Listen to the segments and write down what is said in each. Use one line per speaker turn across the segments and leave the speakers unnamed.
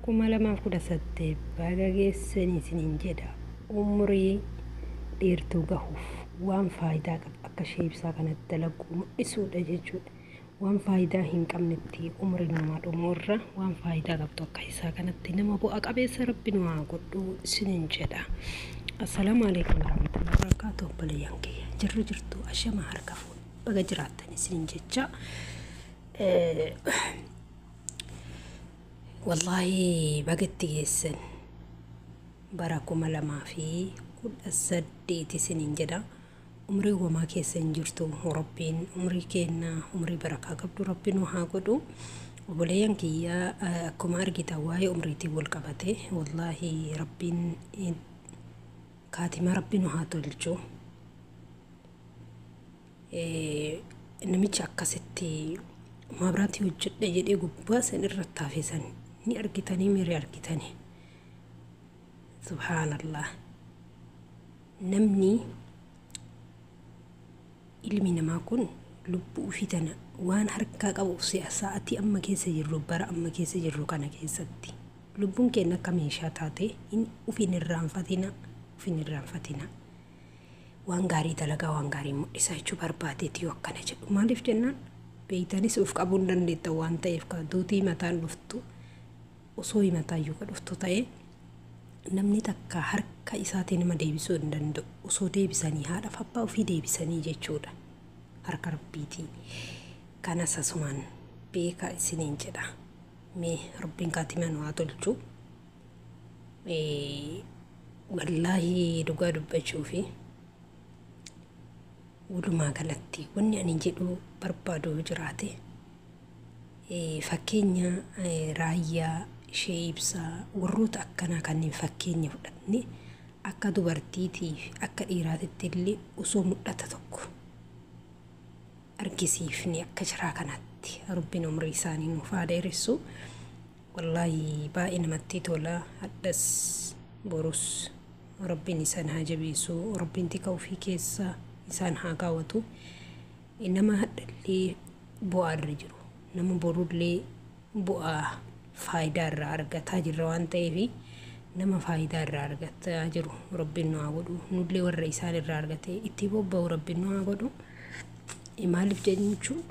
kuma lamaaf kudha saddeet baga geessanii isiniin jedha. Umrii dheertuu gahuuf waan faayidaa qabu akka ishee ibsaa kanatti dalaguu mul'isuudha jechuudha. Waan faayidaa hin qabnetti umrii namaa dhumuurra waan faayidaa qabdu akka isaa kanatti nama bu'a qabeessa Rabbi nu haa godhu isiniin jedha. Assalaamu alaykum warahmatullahi wabarakatuh. Obboleeyyan kiyya jirru jirtu ashama harka fuudhu baga jiraattan isiniin jecha. Wallahi bagatti geessan bara 2018 isiniin jedha. Umrii homaa keessan jirtu Rabbiin umrii kenna umrii barakaa qabdu Rabbi nu haa godhu. Obboleeyyan kiyya akkuma argitan waa'ee umriitiin wal qabate wallahi Rabbiin kaatima Rabbi nu haa tolchu. Namichi akkasitti maabiraatii hojjedhe jedhee gubbaa san irratti hafesan ni argitanii miiri argitanii. Subhaanallah. Namni ilmi namaa kun lubbuu fitana waan harkaa qabu sa'aatii amma keessa jirru bara amma keessa jirru kana keessatti lubbuun keenya akka meeshaa taate ufin irraanfatina waan gaarii dalagaa waan gaarii mul'isaa jechuu barbaadeeti yoo akkana jedhu maaliif jennaan beeytanis uf qabuu hin dandeetta waan ta'eef duutii mataan dhuftu osoo himataayyuu ka dhuftu ta'e namni takka harka isaatiin nama deebisuu hin danda'u osoo deebisanii haadhaaf abbaa ofii deebisanii jechuudha harka Rabbiitii. Kanas asumaan beekaa isiniin jedha. Mee Rabbiin kaatima nu haa tolchu. Wallaahi dhugaa dubbachuufi walumaa galatti wanni ani jedhu barbaadu jiraate fakkeenya raayyaa ishee ibsaa warroota akkanaa kanneen fakkeenya fudhatne akka dubartiitiif akka dhiiraatitti illee osoo mul'ata tokko argisiifne akka jiraa kanatti Rabbiin umrii isaanii nuuf haa dheeressu. Wallaahi baay'ee namatti tola. Haddas borus Rabbiin isaan haa jabeessu. Rabbiin tika ofii keessa isaan haa kaawwatu. Nama haddallee bu'aa irra jiru nama borullee bu'aa faayidaa irraa argataa jirra waan ta'eef nama faayidaa irraa argataa jiru Rabbiin nu haa godhu. Nullee warra isaan irraa argate itti bobba'u Rabbiin nu haa godhu. Maaliif jechuun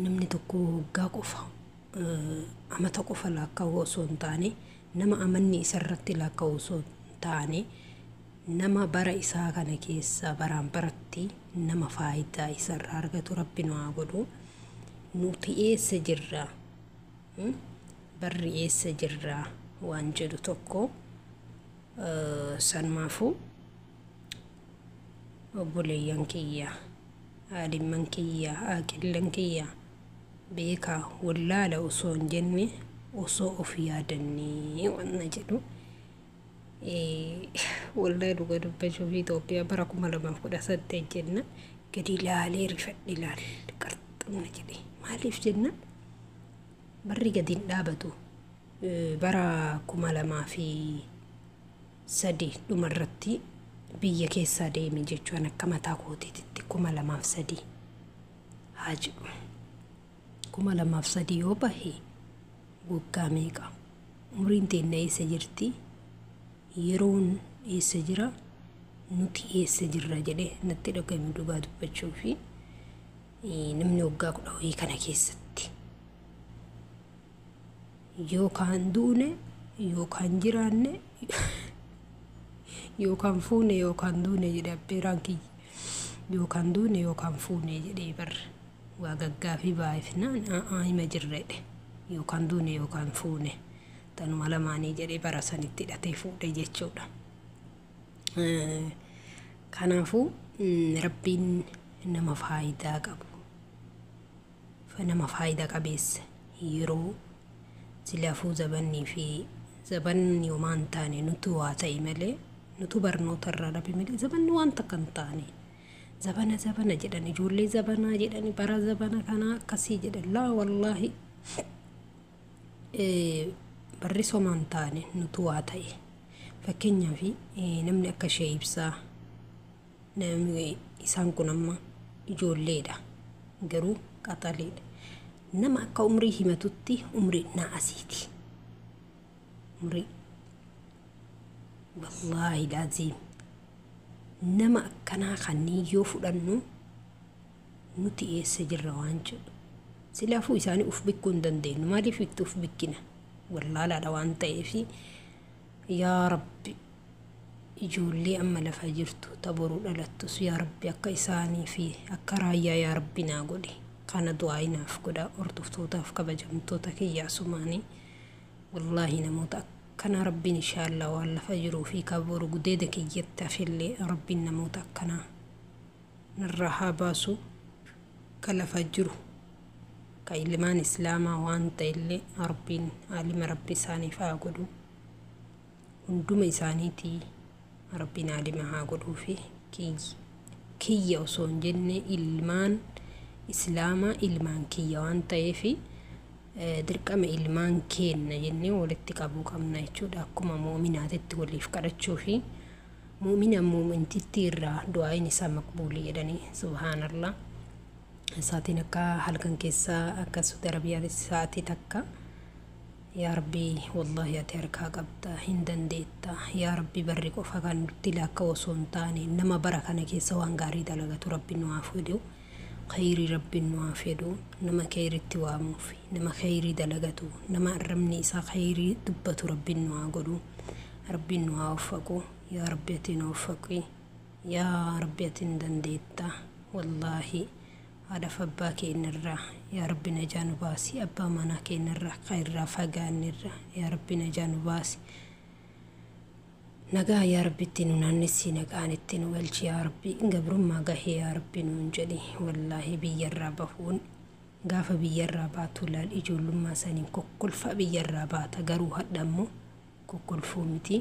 namni tokko waggaa qofa amata qofa lakkaa'u osoo hin taane nama amanni isarratti lakkaa'u osoo hin taane nama bara isaa kana keessa baraan baratti nama faayidaa isarraa argatu Rabbi nu haa godhu. Nuti eessa jirra barri eessa jirra waan jedhu tokko sanmaafu obboleeyyan kiyya aadimman kiyya aaqillan kiyya beekaa wallaala osoo hin jenne osoo of yaadannee wanna jedhu. Wallahi dhuga dubbachuuf Itoophiyaa bara 2018 jenna gadi ilaalee rifadhe ilaale qarxamna jedhe maaliif jennaan barri gadi hin dhaabatu. Bara 2003 dhumarratti biyya keessaa deeme jechuun akka mataa kootiitti 2003 haa jedhu 2003 yoo bahe waggaa meeqa umriin teenya eessa jirti yeroon eessa jira nuti eessa jirra jedhe natti dhagahame dhugaa dubbachuufi namni waggaa 10 kana keessatti yookaan duune yookaan jiraanne yookaan fuune yookaan duune jedhe abbeeraan kiyya yookaan duune yookaan fuune jedhee barra waa gaggaaffii baay'ifnaan hima jirredhe yookaan duune yookaan fuune tanuma lamaanii jedhee bara sanitti hidhatee fuudhe jechuudha. Kanaafuu Rabbiin nama faayidaa qabu nama faayidaa qabeessa yeroo silaafuu zabannii fi zabanni homaa hin taane nuti waa ta'e malee nutu barnoota irraa dhabe malee zabanni waan takka hin taane zabana jedhan ijoollee zabanaa jedhani bara zabana kanaa akkasii jedhan laa wallaahi barri somaa hin taane nutu waa ta'e. Fakkeenyaaf namni akka ishee ibsaa namni isaan kun amma ijoolleedha garuu qaxaleedha. Nama akka umrii himatutti umrii naasiiti. umrii wallaahi laaziim nama akkanaa kanneen yoo fudhannu nuti eessa jirra waan jedhu silaafuu isaanii uf bikkuu hin dandeenyu maaliif itti uf bikkina wallaalaadha waan ta'eef yaa rabbi ijoollee amma lafa jirtu taboruu dhalattus yaa rabbi akka isaanii fi akka raayyaa yaa rabbi naa godhi kana du'aayinaaf godha ordoftootaaf kabajamtoota kiyyaa sumaanii wallaahi namoota akkana rabbiin inshaallah waan lafa jiruu fi kaboru gudeeda kiyyatti afillee rabbiin namoota akkana narraa haa baasu ka lafa jiru ka ilmaan islaamaa waan ta'ellee rabbiin aalima rabbi isaaniif haa godhu hunduma isaaniitii rabbiin aalima haa godhuu fi kiyya osoo hin jenne ilmaan islaamaa ilmaan kiyya waan ta'eef dirqama ilmaan keenna jennee walitti qabuu qabna jechuudha akkuma muuminaatitti waliif kadhachuu fi muumina muumintitti irraa du'aayin isaa maqbuulii jedhanii subhaanallah saatiin akka halkan keessaa akka Saudi Arabiyaatti saatii takka yaa rabbi wallahi ati harkaa qabda hin dandeetta yaa rabbi barri qofa kan nutti lakka osoo hin taane nama bara kana keessa waan gaarii dalagatu rabbi nu haa fedhu khayrii rabbi nu haa fedhu nama khayritti waamuuf nama khayrii dalagatu nama arrabni isaa khayrii dubbatu rabbi nu haa godhu rabbi nu haa waffaqu yaa rabbi ati nu waffaqi yaa rabbi ati hin dandeetta wallahi هذا فباك إنرا يا ربي نجانو باسي أبا منا كإنرا خير فقان نرا يا ربي نجانو باسي نجا يا ربي تنو ننسي نجان التنو والش يا ربي قبر ما جه يا ربي ننجلي والله بيجرا بفون قاف بيجرا باتو لا الإجول ما سنين كل فبيجرا بات جروها دمو كل فومتي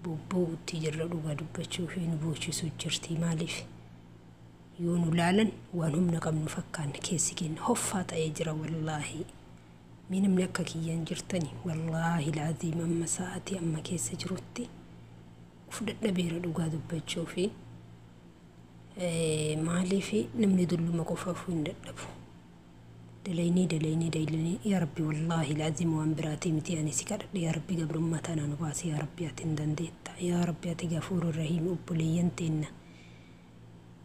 بوبو تجرا لوجا دبتشوفي نبوشي سجرتي مالف يونو لالن وانهم نقم نفكان كيسكين هفات أجرا والله من ملكك ينجرتني والله العظيم أما ساعتي أما كيس جرتي وفدت نبيرا لقادو بتشوفي مالي في نمني دلو مقفافو ندلبو دليني يا ربي والله العظيم وانبراتي متياني سكر يا ربي قبر أمتنا نباسي يا ربي أتندنديت يا ربي أتغفور الرحيم أبولينتنا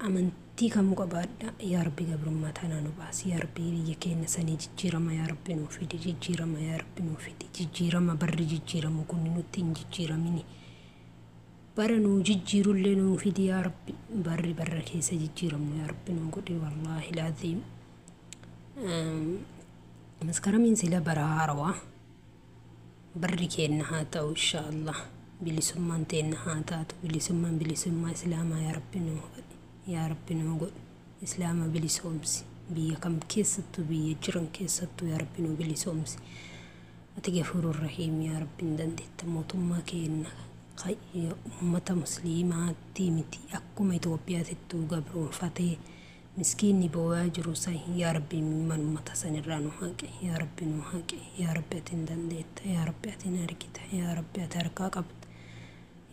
amantii kamuu qabaadha yaa rabbi gabrummaa tanaa nu baasi yaa rabbi biyya keenya sanii jijjiirama yaa rabbi nuu fidi jijjiirama yaa rabbi nuu fidi jijjiirama barri jijjiiramu kun nutti hin jijjiiramini bara nuu jijjiirullee nuu fidi yaa rabbi barri barra keessa jijjiiramnu yaa rabbi nuu godhi wallaahi laaziim maskaramiin sila bara haarawaa barri keenya haa ta'u inshaallah bilisummaan teenna haa taatu bilisummaa islaamaa yaa rabbi nuu يا ربي نقول إسلام بلي سومس بيا كم كيستو بيا جرن كيستو يا ربي نو بلي سومس أتغفور الرحيم يا ربي ندندي تموت ما كين خي أمة مسلمة تيمتي أكو ما يتوبيات التوجبرون فاتي مسكين بواجرو سي يا ربي من متسنرانو هاك يا ربي نو هاك يا ربي تندندي يا ربي تناركت يا ربي تركا قبض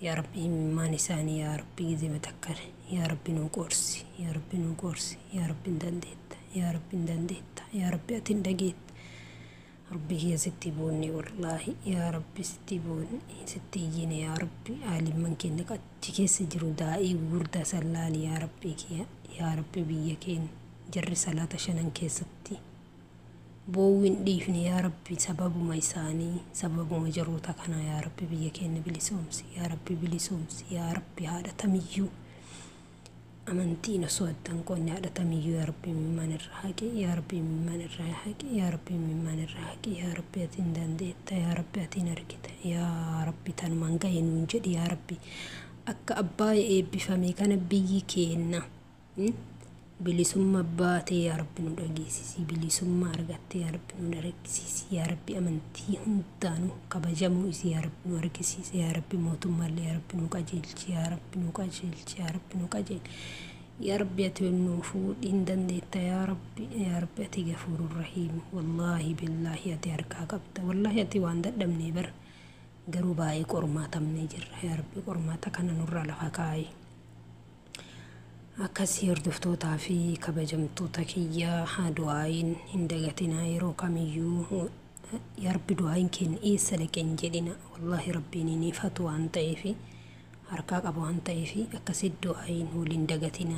يا ربي ما نساني يا ربي زي ما تكر يا ربي نقرسي يا ربي نقرسي يا ربي ندنديت يا ربي ندنديت يا ربي أتندقيت ربي هي ستي بوني والله يا ربي ستي بوني ستي جيني يا ربي عالم من كنك أتكيس جرو دائي ووردا سلالي يا ربي كيا يا ربي بيكين جري صلاة شنن كيستي بوين ديفني يا ربي سبب ما يساني سبب ما جروتك أنا يا ربي بيكين بلي سومسي يا ربي بلي سومسي يا ربي هذا تميو أمنتينا صوتن كوني على تميو يا ربي ممن الرحاكي يا ربي ممن الرحاكي يا ربي ممن الرحاكي يا ربي أتندنديت يا ربي أتنركت يا ربي تنمانجين ونجد يا ربي أك أباي إبي فمي كان بيكينا bilisummaa baatee yaa rabbi nu dhageessisi bilisummaa argattee yaa rabbi nu dhageessisi yaa rabbi amantii hundaanuu kabajamuu isii yaa rabbi nu argisiisi yaa rabbi mootummaallee yaa rabbi nu qajeelchi yaa rabbi nu qajeelchi yaa rabbi nu qajeelchi yaa rabbi ati nu fuudhii hin dandeetta yaa rabbi ati gafuurur rahiim wallaahi billaahi ati harkaa qabda wallaahi ati waan dadhabnee bar garuu baay'ee qormaatamnee jirra yaa rabbi qormaata kana nurraa lafa kaa'i akkasii hordoftoota fi kabajamtoota kiyyaa du'aayin hin dagatinaa yeroo kamiyyuu يا رب دعائن كين إيسالك إنجلنا والله ربي نيني فتوى عن طيفي harkaa qabu waan ta'eef akkasitti du'aayin waliin dagatina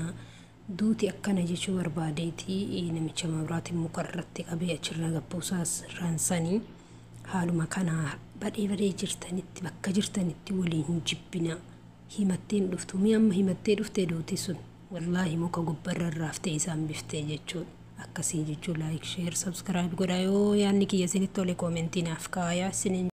duuti akkana jechuu barbaadeeti namicha mabraatiin mukarratti qabee achirra gabbuusaas raansanii haaluma kana badhee jirtanitti bakka jirtanitti waliin jibbina himatteen dhuftu mi amma himattee dhuftee duuti sun wallaahi muka gubbarra raaftee isaan biftee jechuudha akkasii jechuu like share subscribe godhaa yoo yaadni kiyya isinitti tole koomentii naaf kaayaa isinin